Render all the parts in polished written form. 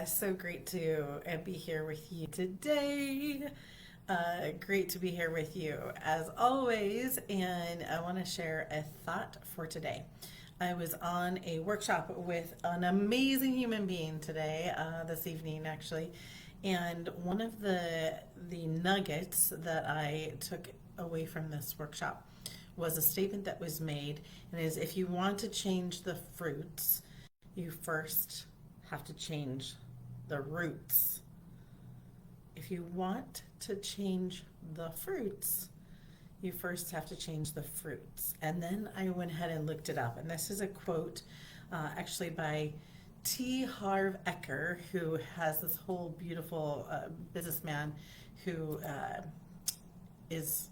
So great to be here with you today. Great to be here with you as always, and I want to share a thought for today. I was on a workshop with an amazing human being today, this evening actually, and one of the nuggets that I took away from this workshop was a statement that was made, and is if you want to change the fruits, you first have to change the roots. If you want to change the fruits, you first have to change the fruits. And then I went ahead and looked it up. And this is a quote actually by Harv Eker, who has this whole beautiful businessman who is,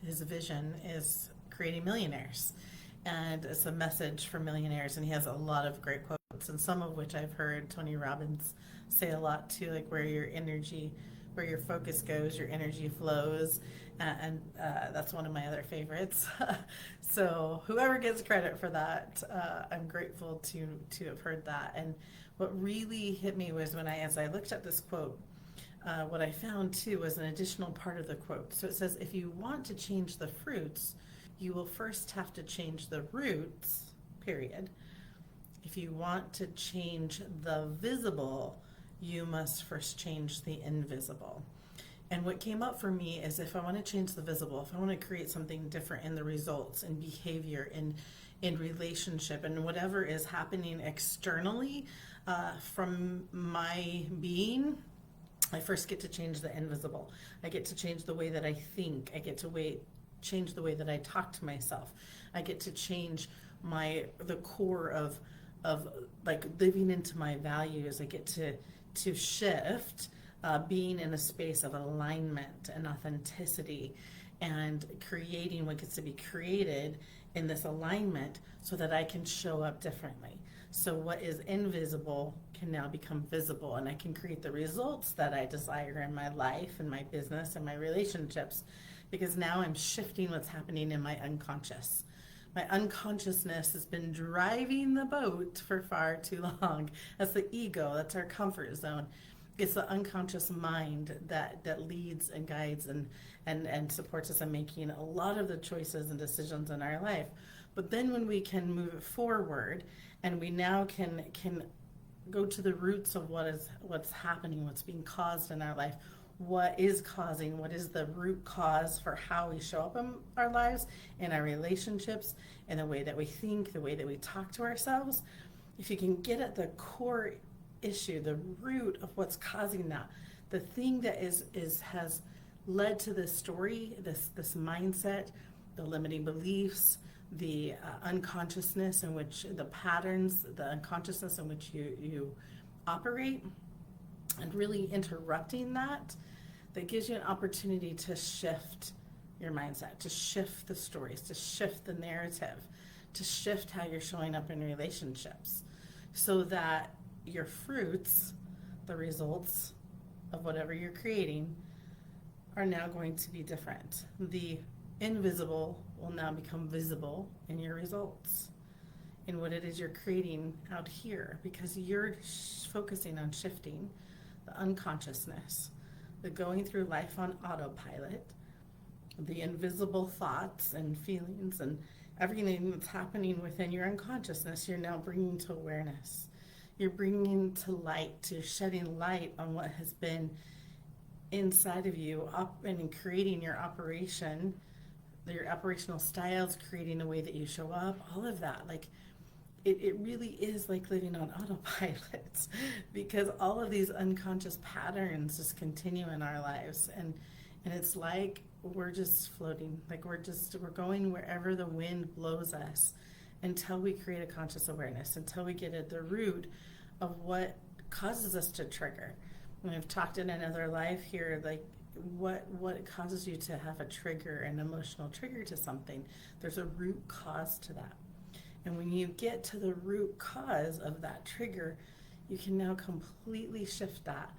his vision is creating millionaires. And it's a message for millionaires. And he has a lot of great quotes, and some of which I've heard Tony Robbins say a lot too, like where your energy, where your focus goes, your energy flows, and that's one of my other favorites. So whoever gets credit for that, I'm grateful to have heard that. And what really hit me was as I looked at this quote, what I found too was an additional part of the quote. So it says, if you want to change the fruits, you will first have to change the roots, period. If you want to change the visible, you must first change the invisible. And what came up for me is if I want to change the visible, if I want to create something different in the results, in behavior, in relationship, and whatever is happening externally from my being, I first get to change the invisible. I get to change the way that I think. I get to change the way that I talk to myself. I get to change the core of like living into my values. I get to shift being in a space of alignment and authenticity and creating what gets to be created in this alignment so that I can show up differently. So what is invisible can now become visible, and I can create the results that I desire in my life and my business and my relationships, because now I'm shifting what's happening in my unconscious. My unconsciousness has been driving the boat for far too long. That's the ego, that's our comfort zone. It's the unconscious mind that leads and guides and supports us in making a lot of the choices and decisions in our life. But then when we can move it forward and we now can go to the roots of what's happening, what's being caused in our life, what is the root cause for how we show up in our lives, in our relationships, in the way that we think, the way that we talk to ourselves. If you can get at the core issue, the root of what's causing that, the thing that has led to this story, this mindset, the limiting beliefs, the unconsciousness in which the patterns, the unconsciousness in which you operate, and really interrupting that gives you an opportunity to shift your mindset, to shift the stories, to shift the narrative, to shift how you're showing up in relationships, so that your fruits, the results of whatever you're creating, are now going to be different. The invisible will now become visible in your results, in what it is you're creating out here, because you're focusing on shifting the unconsciousness, the going through life on autopilot, the invisible thoughts and feelings and everything that's happening within your unconsciousness. You're now bringing to awareness. You're bringing to light, to shedding light on what has been inside of you, and creating your operation, your operational styles, creating the way that you show up, all of that. Like, it really is like living on autopilot, because all of these unconscious patterns just continue in our lives, and it's like we're just floating, like we're going wherever the wind blows us, until we create a conscious awareness, until we get at the root of what causes us to trigger. And I've talked in another life here, like what causes you to have a trigger, an emotional trigger to something. There's a root cause to that. And when you get to the root cause of that trigger, you can now completely shift that.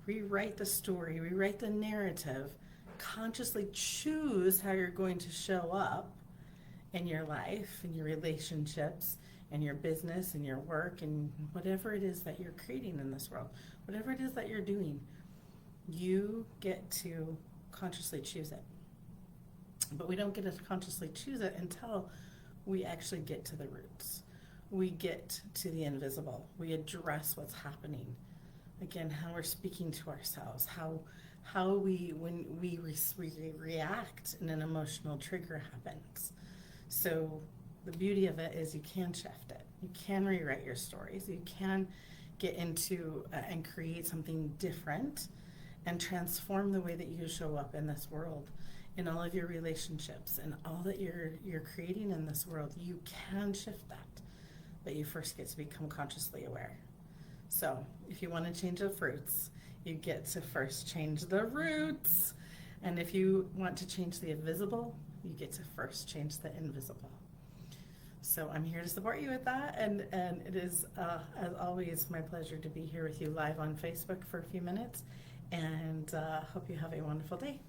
Rewrite the story, rewrite the narrative, consciously choose how you're going to show up in your life, in your relationships, and your business and your work and whatever it is that you're creating in this world, whatever it is that you're doing, you get to consciously choose it. But we don't get to consciously choose it until we actually get to the roots. We get to the invisible. We address what's happening. Again, how we're speaking to ourselves, how we, when we react and an emotional trigger happens. So the beauty of it is you can shift it. You can rewrite your stories. You can get into and create something different and transform the way that you show up in this world, in all of your relationships and all that you're creating in this world. You can shift that, but you first get to become consciously aware. So if you want to change the fruits, you get to first change the roots. And if you want to change the invisible, you get to first change the invisible. So I'm here to support you with that. And it is, as always, my pleasure to be here with you live on Facebook for a few minutes. And hope you have a wonderful day.